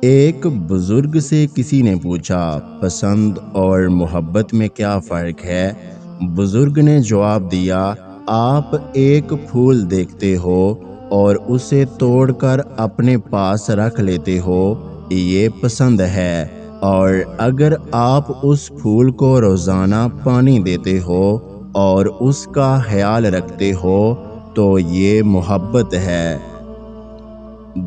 ایک بزرگ سے کسی نے پوچھا، پسند اور محبت میں کیا فرق ہے؟ بزرگ نے جواب دیا، آپ ایک پھول دیکھتے ہو اور اسے توڑ کر اپنے پاس رکھ لیتے ہو، یہ پسند ہے، اور اگر آپ اس پھول کو روزانہ پانی دیتے ہو اور اس کا خیال رکھتے ہو تو یہ محبت ہے۔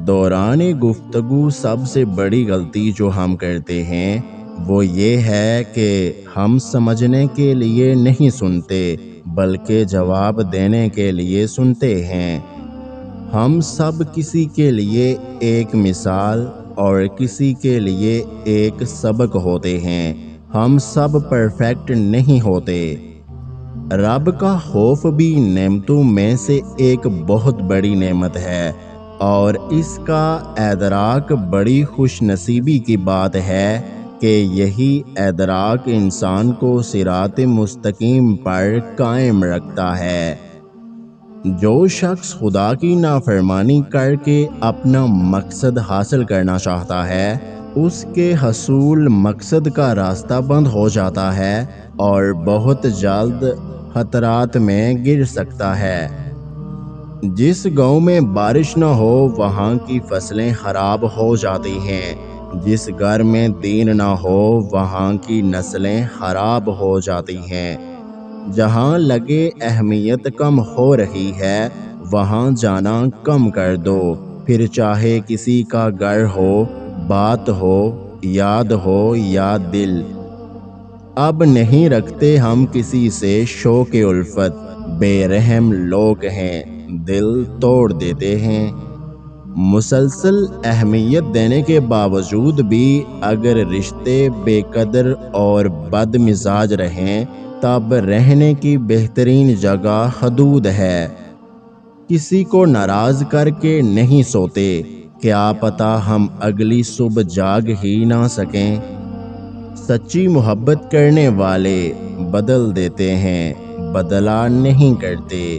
دوران گفتگو سب سے بڑی غلطی جو ہم کرتے ہیں وہ یہ ہے کہ ہم سمجھنے کے لیے نہیں سنتے بلکہ جواب دینے کے لیے سنتے ہیں۔ ہم سب کسی کے لیے ایک مثال اور کسی کے لیے ایک سبق ہوتے ہیں۔ ہم سب پرفیکٹ نہیں ہوتے۔ رب کا خوف بھی نعمتوں میں سے ایک بہت بڑی نعمت ہے، اور اس کا ادراک بڑی خوش نصیبی کی بات ہے کہ یہی ادراک انسان کو صراط مستقیم پر قائم رکھتا ہے۔ جو شخص خدا کی نافرمانی کر کے اپنا مقصد حاصل کرنا چاہتا ہے، اس کے حصول مقصد کا راستہ بند ہو جاتا ہے اور بہت جلد خطرات میں گر سکتا ہے۔ جس گاؤں میں بارش نہ ہو وہاں کی فصلیں خراب ہو جاتی ہیں، جس گھر میں دین نہ ہو وہاں کی نسلیں خراب ہو جاتی ہیں۔ جہاں لگے اہمیت کم ہو رہی ہے وہاں جانا کم کر دو، پھر چاہے کسی کا گھر ہو، بات ہو، یاد ہو یا دل۔ اب نہیں رکھتے ہم کسی سے شوق الفت، بے رحم لوگ ہیں، دل توڑ دیتے ہیں۔ مسلسل اہمیت دینے کے باوجود بھی اگر رشتے بے قدر اور بد مزاج رہیں تب رہنے کی بہترین جگہ حدود ہے۔ کسی کو ناراض کر کے نہیں سوتے، کیا پتہ ہم اگلی صبح جاگ ہی نہ سکیں۔ سچی محبت کرنے والے بدل دیتے ہیں، بدلہ نہیں کرتے۔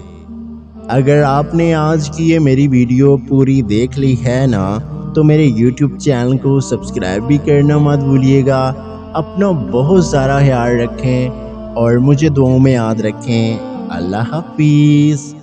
اگر آپ نے آج کی یہ میری ویڈیو پوری دیکھ لی ہے نا تو میرے یوٹیوب چینل کو سبسکرائب بھی کرنا مت بھولیے گا۔ اپنا بہت سارا خیال رکھیں اور مجھے دعاؤں میں یاد رکھیں۔ اللہ حافظ۔